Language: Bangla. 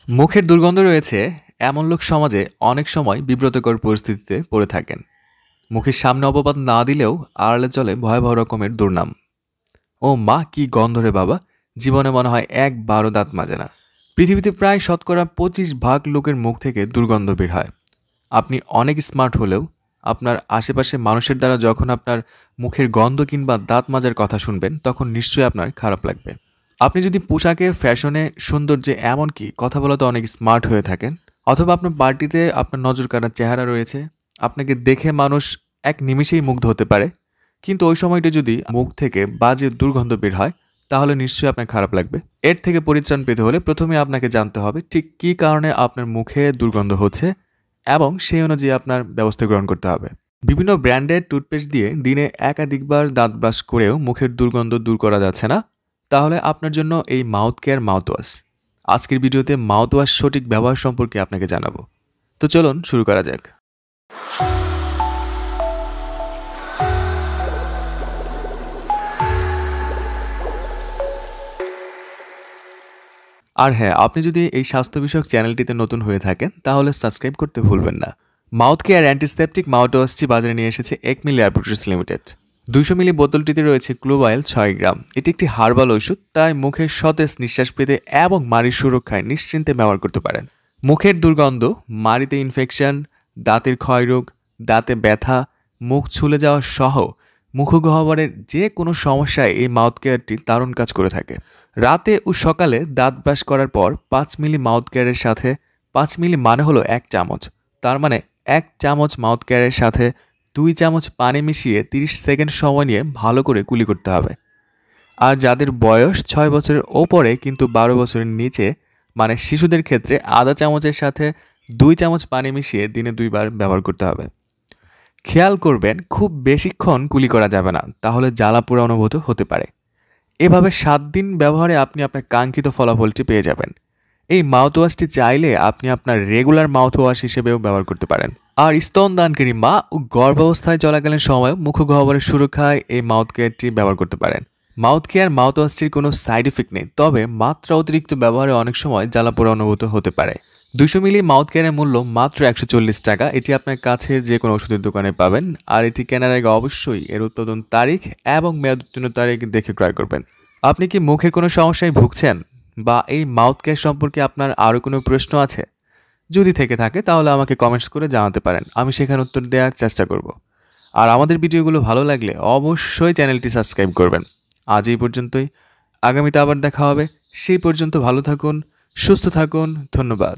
মুখের দুর্গন্ধ রয়েছে এমন লোক সমাজে অনেক সময় বিব্রতকর পরিস্থিতিতে পড়ে থাকেন। মুখের সামনে অপবাদ না দিলেও আড়ালে চলে ভয়াবহ রকমের দুর্নাম। ও মা, কি গন্ধ রে বাবা! জীবনে মনে হয় একবারও দাঁত মাজে না। পৃথিবীতে প্রায় শতকরা 25% লোকের মুখ থেকে দুর্গন্ধ বের হয়। আপনি অনেক স্মার্ট হলেও আপনার আশেপাশে মানুষের দ্বারা যখন আপনার মুখের গন্ধ কিংবা দাঁত মাজার কথা শুনবেন, তখন নিশ্চয়ই আপনার খারাপ লাগবে। আপনি যদি পোশাকে, ফ্যাশনে, সৌন্দর্যে, এমনকি কথা বলাতে অনেক স্মার্ট হয়ে থাকেন, অথবা আপনার পার্টিতে আপনার নজর কাড়ার চেহারা রয়েছে, আপনাকে দেখে মানুষ এক নিমিষেই মুগ্ধ হতে পারে, কিন্তু ওই সময়টা যদি মুখ থেকে বাজে দুর্গন্ধ বের হয়, তাহলে নিশ্চয়ই আপনার খারাপ লাগবে। এর থেকে পরিত্রাণ পেতে হলে প্রথমে আপনাকে জানতে হবে ঠিক কী কারণে আপনার মুখে দুর্গন্ধ হচ্ছে এবং সেই অনুযায়ী আপনার ব্যবস্থা গ্রহণ করতে হবে। বিভিন্ন ব্র্যান্ডের টুথপেস্ট দিয়ে দিনে একাধিকবার দাঁত ব্রাশ করেও মুখের দুর্গন্ধ দূর করা যাচ্ছে না, তাহলে আপনার জন্য এই মাউথ কেয়ার মাউথওয়াশ। আজকের ভিডিওতে মাউথওয়াশ সঠিক ব্যবহার সম্পর্কে আপনাকে জানাবো। তো চলুন শুরু করা যাক। আর হ্যাঁ, আপনি যদি এই স্বাস্থ্য বিষয়ক চ্যানেলটিতে নতুন হয়ে থাকেন তাহলে সাবস্ক্রাইব করতে ভুলবেন না। মাউথ কেয়ার অ্যান্টিসেপটিক মাউথওয়াশটি বাজারে নিয়ে এসেছে 1 মিলি ল্যাবরেটরিজ লিমিটেড। 200 মিলি বোতলটিতে রয়েছে ক্লোভ অয়েল 6 গ্রাম। এটি একটি হার্বাল ওষুধ, তাই মুখের সতেজ নিঃশ্বাস পেতে এবং মাড়ির সুরক্ষায় নিশ্চিন্তে ব্যবহার করতে পারেন। মুখের দুর্গন্ধ, মাড়িতে ইনফেকশন, দাঁতের ক্ষয়রোগ, দাঁতে ব্যথা, মুখ ছুলে যাওয়া সহ মুখগহ্বরের যে কোনো সমস্যায় এই মাউথ কেয়ারটি দারুণ কাজ করে থাকে। রাতে ও সকালে দাঁত ব্রাশ করার পর 5 মিলি মাউথ কেয়ারের সাথে, 5 মিলি মানে হলো 1 চামচ, তার মানে 1 চামচ মাউথ কেয়ারের সাথে 2 চামচ পানি মিশিয়ে 30 সেকেন্ড সময় নিয়ে ভালো করে কুলি করতে হবে। আর যাদের বয়স 6 বছরের ওপরে কিন্তু 12 বছরের নিচে, মানে শিশুদের ক্ষেত্রে আধা চামচের সাথে 2 চামচ পানি মিশিয়ে দিনে 2 বার ব্যবহার করতে হবে। খেয়াল করবেন, খুব বেশিক্ষণ কুলি করা যাবে না, তাহলে জ্বালা পোড়া অনুভূত হতে পারে। এভাবে 7 দিন ব্যবহারে আপনি আপনার কাঙ্ক্ষিত ফলাফলটি পেয়ে যাবেন। এই মাউথওয়াশটি চাইলে আপনি আপনার রেগুলার মাউথওয়াশ হিসেবেও ব্যবহার করতে পারেন। আর স্তনদানকারী মা ও গর্ভাবস্থায় চলাকালীন সময় মুখগহ্বরের সুরক্ষায় এই মাউথ কেয়ারটি ব্যবহার করতে পারেন। মাউথ কেয়ার মাউথওয়াশটির কোনো সাইড ইফেক্ট নেই, তবে মাত্রা অতিরিক্ত ব্যবহারে অনেক সময় জ্বালাপোড়া অনুভূত হতে পারে। 200 মিলি মাউথ কেয়ারের মূল্য মাত্র 140 টাকা। এটি আপনার কাছের যে কোনো ওষুধের দোকানে পাবেন। আর এটি কেনার আগে অবশ্যই এর উৎপাদন তারিখ এবং মেয়াদ উত্তীর্ণ তারিখ দেখে ক্রয় করবেন। আপনি কি মুখের কোনো সমস্যায় ভুগছেন, বা এই মাউথ কেয়ার সম্পর্কে আপনার আরও কোনো প্রশ্ন আছে? যদি থেকে থাকে তাহলে আমাকে কমেন্টস করে জানাতে পারেন, আমি সেখানে উত্তর দেওয়ার চেষ্টা করব। আর আমাদের ভিডিওগুলো ভালো লাগলে অবশ্যই চ্যানেলটি সাবস্ক্রাইব করবেন। আজ এই পর্যন্তই, আগামীতে আবার দেখা হবে। সেই পর্যন্ত ভালো থাকুন, সুস্থ থাকুন। ধন্যবাদ।